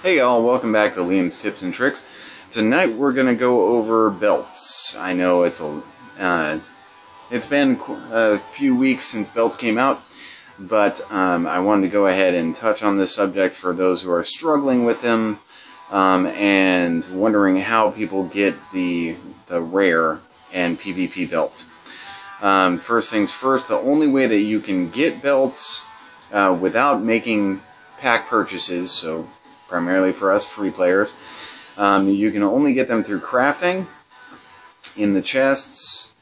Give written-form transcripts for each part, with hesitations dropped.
Hey y'all, welcome back to Liam's Tips and Tricks. Tonight we're going to go over belts. I know it's been a few weeks since belts came out, but I wanted to go ahead and touch on this subject for those who are struggling with them and wondering how people get the rare and PvP belts. First things first, the only way that you can get belts without making pack purchases, so primarily for us free players, you can only get them through crafting in the chests.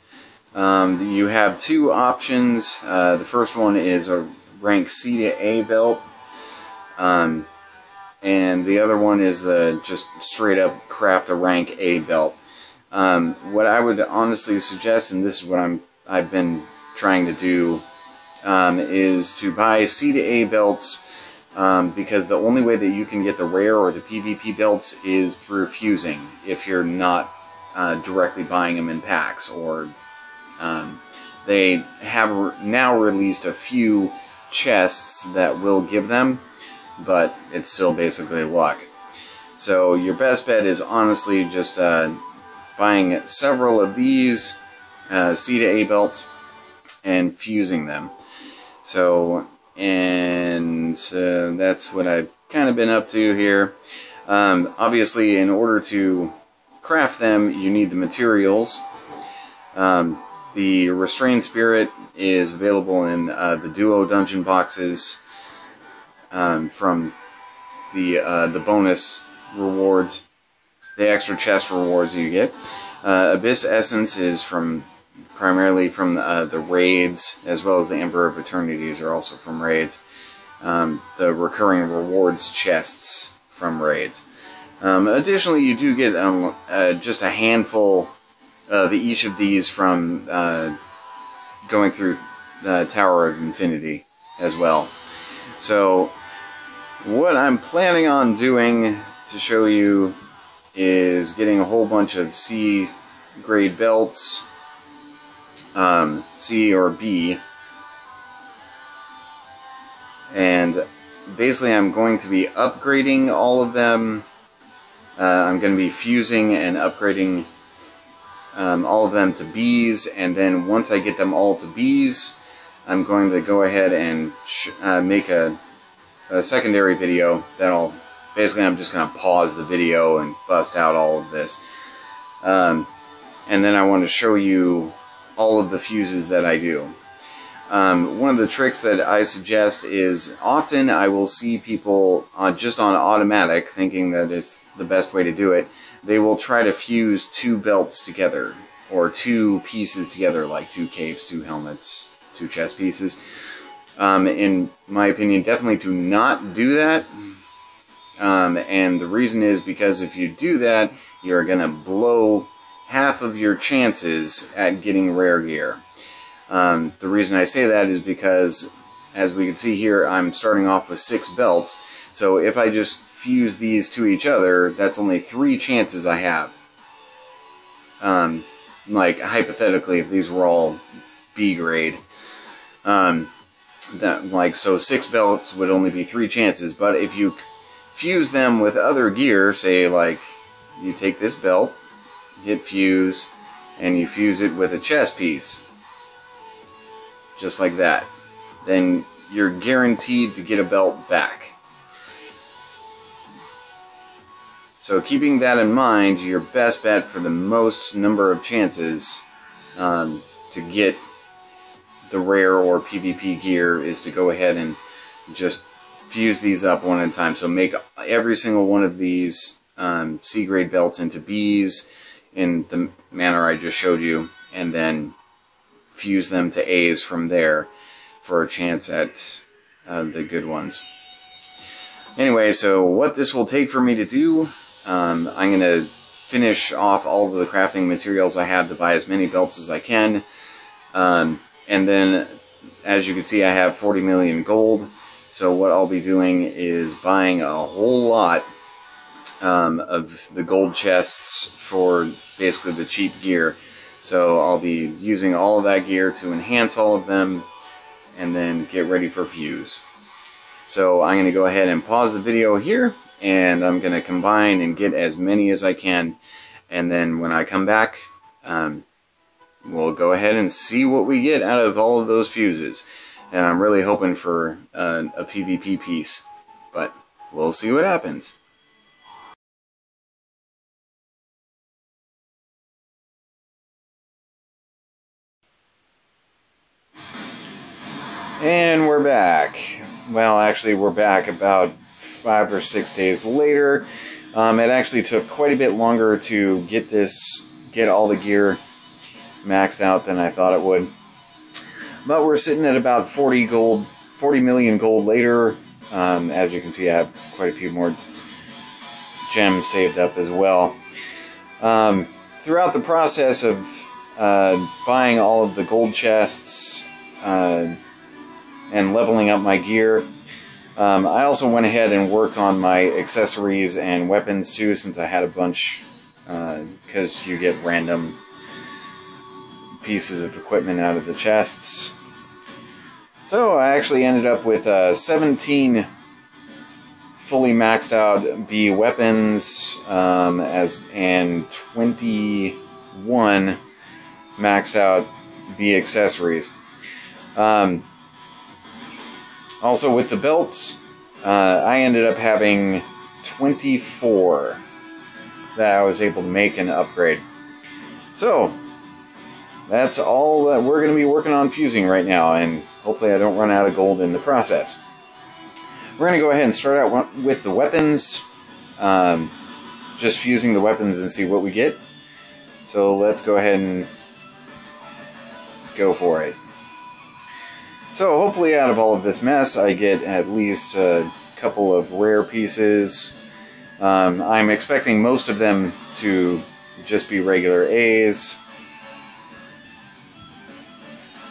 You have two options. The first one is a rank C to A belt, and the other one is just straight up craft a rank A belt. What I would honestly suggest, and this is what I've been trying to do, is to buy C to A belts. Because the only way that you can get the rare or the PvP belts is through fusing, if you're not directly buying them in packs, or they have now released a few chests that will give them, but it's still basically luck. So your best bet is honestly just buying several of these C to A belts and fusing them. So that's what I've kind of been up to here. Obviously, in order to craft them, you need the materials. The Restrained Spirit is available in the Duo dungeon boxes from the bonus rewards, the extra chest rewards you get. Abyss Essence is primarily from the raids, as well as the Emperor of Eternities are also from raids. The recurring rewards chests from raids. Additionally, you do get just a handful of each of these from going through the Tower of Infinity as well. So what I'm planning on doing to show you is getting a whole bunch of C grade belts, C or B, and basically I'm going to be upgrading all of them. I'm going to be fusing and upgrading all of them to Bs, and then once I get them all to Bs, I'm going to go ahead and make a secondary video that'll basically, I'm just going to pause the video and bust out all of this, and then I want to show you all of the fuses that I do. One of the tricks that I suggest is, often I will see people just on automatic, thinking that it's the best way to do it. They will try to fuse two belts together, or two pieces together, like two capes, two helmets, two chest pieces. In my opinion, definitely do not do that. And the reason is because if you do that, you're going to blow half of your chances at getting rare gear. The reason I say that is because, as we can see here, I'm starting off with 6 belts, so if I just fuse these to each other, that's only 3 chances I have. Like, hypothetically, if these were all B grade, so 6 belts would only be 3 chances, but if you fuse them with other gear, say, like, you take this belt, hit fuse, and you fuse it with a chest piece, just like that, then you're guaranteed to get a belt back. So keeping that in mind, your best bet for the most number of chances to get the rare or PvP gear is to go ahead and just fuse these up one at a time. So make every single one of these C grade belts into Bs in the manner I just showed you, and then fuse them to A's from there for a chance at the good ones. Anyway, so what this will take for me to do, I'm going to finish off all of the crafting materials I have to buy as many belts as I can, and then, as you can see, I have 40 million gold, so what I'll be doing is buying a whole lot of the gold chests for basically the cheap gear. So I'll be using all of that gear to enhance all of them, and then get ready for fuse. So I'm going to go ahead and pause the video here, and I'm going to combine and get as many as I can. And then when I come back, we'll go ahead and see what we get out of all of those fuses. And I'm really hoping for a PvP piece, but we'll see what happens. And we're back. Well, actually, we're back about 5 or 6 days later. It actually took quite a bit longer to get all the gear maxed out than I thought it would. But we're sitting at about 40 million gold later. As you can see, I have quite a few more gems saved up as well. Throughout the process of buying all of the gold chests and leveling up my gear, I also went ahead and worked on my accessories and weapons too, since I had a bunch, because you get random pieces of equipment out of the chests. So I actually ended up with 17 fully maxed out B weapons, and 21 maxed out B accessories. Also with the belts, I ended up having 24 that I was able to make and upgrade. So that's all that we're going to be working on fusing right now, and hopefully I don't run out of gold in the process. We're going to go ahead and start out with the weapons, just fusing the weapons and see what we get. So let's go ahead and go for it. So hopefully out of all of this mess I get at least a couple of rare pieces. I'm expecting most of them to just be regular A's.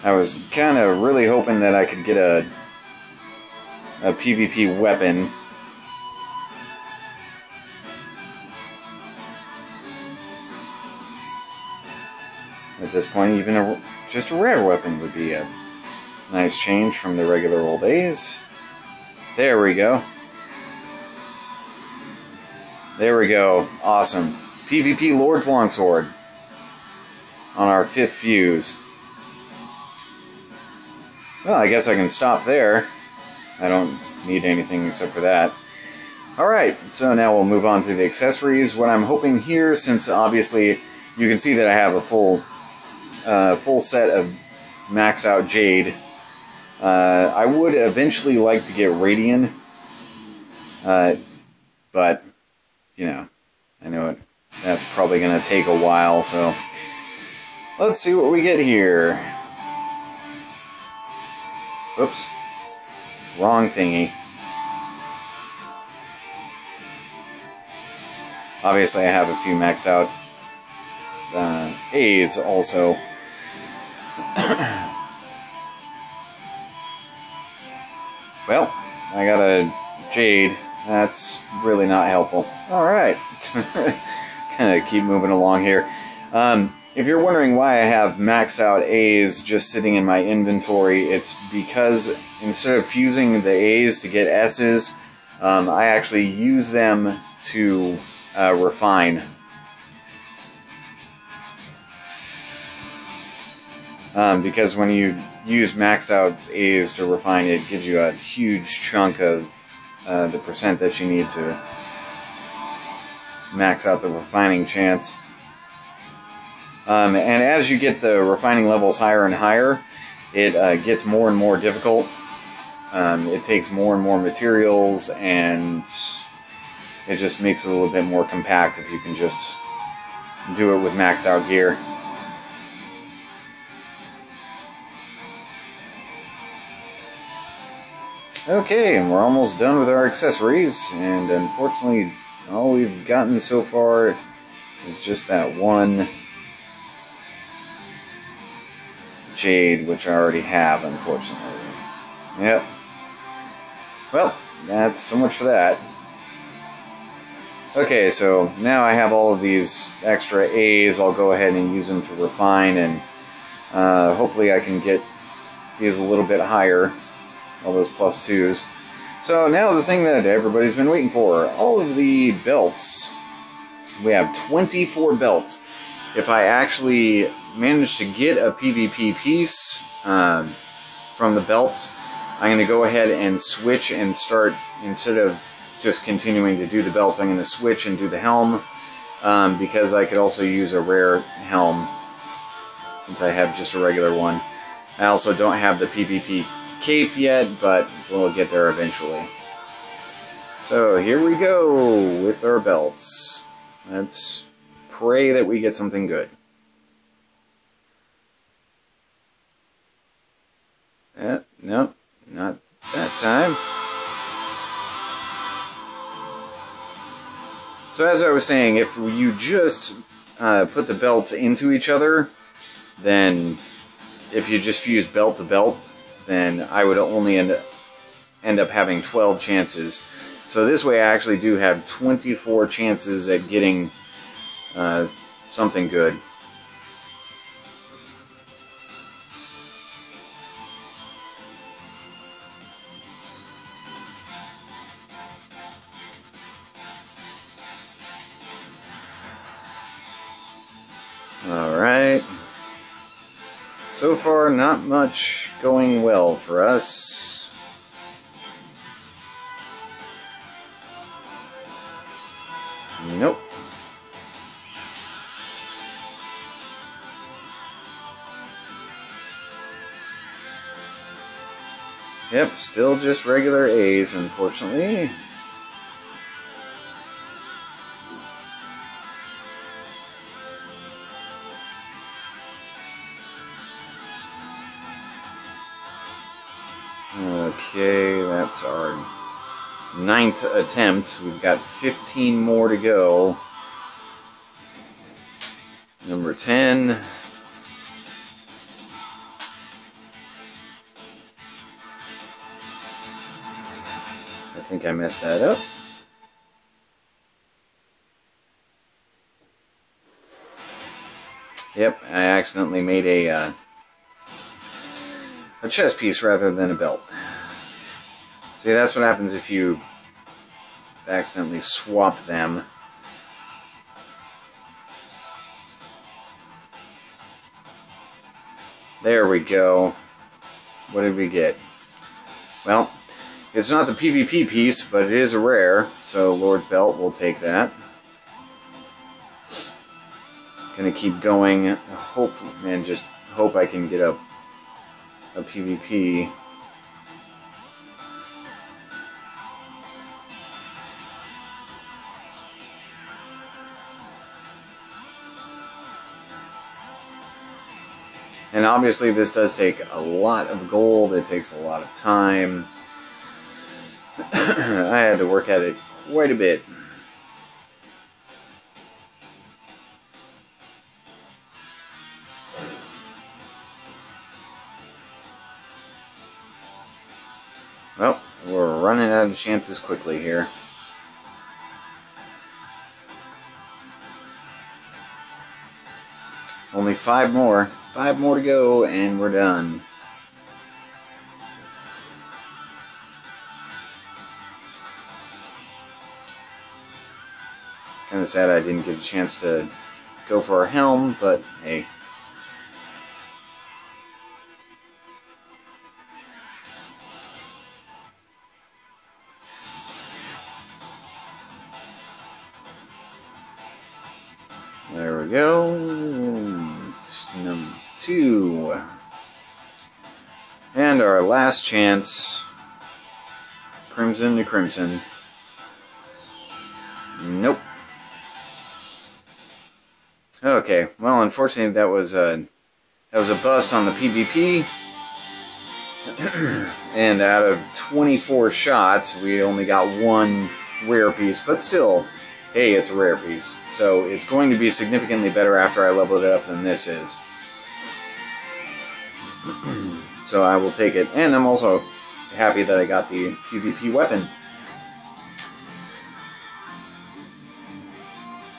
I was kind of really hoping that I could get a PvP weapon. At this point, even just a rare weapon would be a nice change from the regular old A's. There we go. There we go. Awesome. PvP Lord's Longsword on our 5th fuse. Well, I guess I can stop there. I don't need anything except for that. Alright, so now we'll move on to the accessories. What I'm hoping here, since obviously you can see that I have a full set of maxed out Jade, I would eventually like to get Radian, but, you know, I know that's probably going to take a while, so let's see what we get here. Oops. Wrong thingy. Obviously I have a few maxed out A's also. Well, I got a Jade. That's really not helpful. Alright. Kind of keep moving along here. If you're wondering why I have maxed out A's just sitting in my inventory, it's because instead of fusing the A's to get S's, I actually use them to refine. Because when you use maxed out A's to refine, it gives you a huge chunk of the percent that you need to max out the refining chance. And as you get the refining levels higher and higher, it gets more and more difficult. It takes more and more materials, and it just makes it a little bit more compact if you can just do it with maxed out gear. Okay, and we're almost done with our accessories, and unfortunately all we've gotten so far is just that one Jade, which I already have, unfortunately. Yep. Well, that's so much for that. Okay, so now I have all of these extra A's. I'll go ahead and use them to refine, and hopefully I can get these a little bit higher, all those +2s. So now the thing that everybody's been waiting for, all of the belts. We have 24 belts. If I actually manage to get a PvP piece from the belts, I'm going to go ahead and switch and start, instead of just continuing to do the belts, I'm going to switch and do the helm, because I could also use a rare helm since I have just a regular one. I also don't have the PvP cape yet, but we'll get there eventually. So here we go with our belts. Let's pray that we get something good. No, not that time. So as I was saying, if you just put the belts into each other, then if you just fuse belt to belt, then I would only end up having 12 chances. So this way I actually do have 24 chances at getting something good. Alright. So far, not much going well for us. Nope. Yep, still just regular A's, unfortunately. Okay, that's our 9th attempt. We've got 15 more to go. Number 10. I think I messed that up. Yep, I accidentally made a chest piece rather than a belt. See, that's what happens if you accidentally swap them. There we go. What did we get? Well, it's not the PvP piece, but it is a rare, so Lord's Belt, we'll take that. Gonna keep going. Hope, man, just hope I can get a PvP. And obviously this does take a lot of gold, it takes a lot of time. I had to work at it quite a bit. Well, we're running out of chances quickly here. Only 5 more. 5 more to go, and we're done. Kinda sad I didn't get a chance to go for our helm, but hey. There we go. It's number 2. And our last chance. Crimson to Crimson. Nope. Okay, well, unfortunately that was a bust on the PvP. And out of 24 shots, we only got 1 rare piece, but still, hey, it's a rare piece. So it's going to be significantly better after I level it up than this is. So I will take it. And I'm also happy that I got the PvP weapon.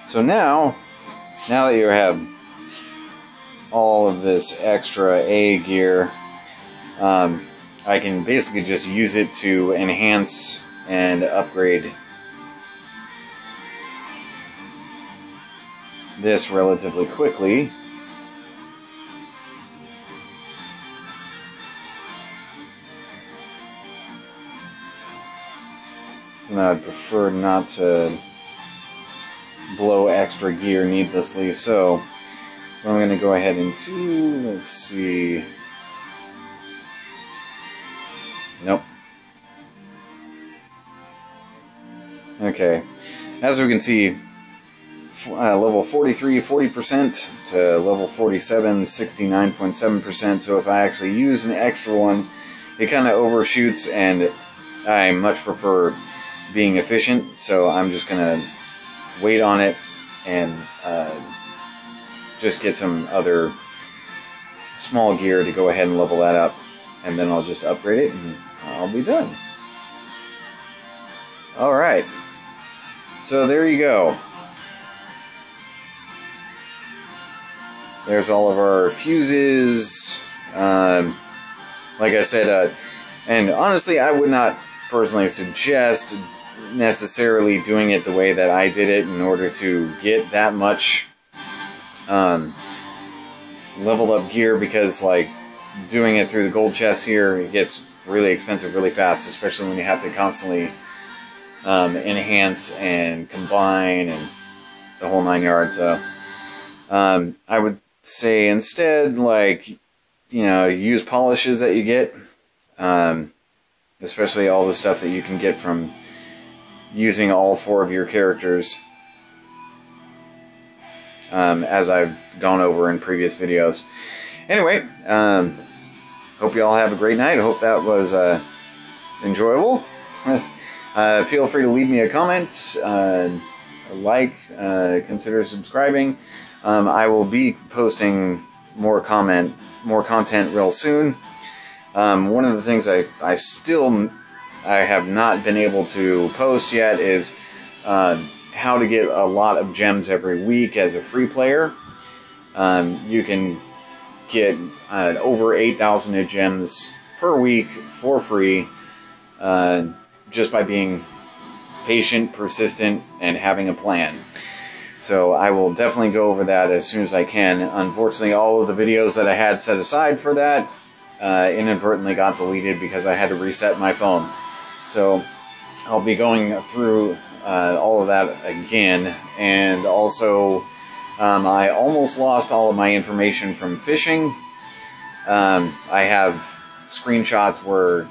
So now that you have all of this extra A gear, I can basically just use it to enhance and upgrade this relatively quickly. And I'd prefer not to blow extra gear needlessly, so what I'm going to go ahead and do, let's see. Nope. Okay. As we can see, level 43, 40% to level 47, 69.7%. So if I actually use an extra one, it kind of overshoots, and I much prefer being efficient. So I'm just going to wait on it and just get some other small gear to go ahead and level that up. And then I'll just upgrade it and I'll be done. Alright. So there you go. There's all of our fuses. Like I said, and honestly, I would not personally suggest necessarily doing it the way that I did it in order to get that much leveled up gear, because like doing it through the gold chest here, it gets really expensive really fast, especially when you have to constantly enhance and combine and the whole 9 yards. So I would say instead, like, you know, use polishes that you get, especially all the stuff that you can get from using all 4 of your characters, as I've gone over in previous videos. Anyway, hope you all have a great night. I hope that was enjoyable. Feel free to leave me a comment, a like, consider subscribing. I will be posting more content real soon. One of the things I have not been able to post yet is how to get a lot of gems every week as a free player. You can get over 8,000 gems per week for free, just by being patient, persistent, and having a plan. So I will definitely go over that as soon as I can. Unfortunately, all of the videos that I had set aside for that inadvertently got deleted because I had to reset my phone. So I'll be going through all of that again. And also, I almost lost all of my information from fishing. I have screenshots where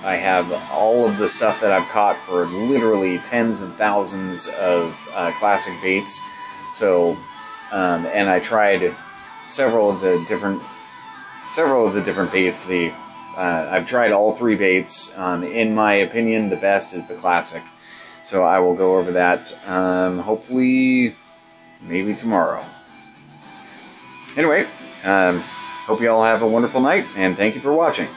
I have all of the stuff that I've caught for literally tens of thousands of classic baits. So, and I tried several of the different baits. I've tried all 3 baits. In my opinion, the best is the classic. So I will go over that, hopefully, maybe tomorrow. Anyway, hope you all have a wonderful night, and thank you for watching.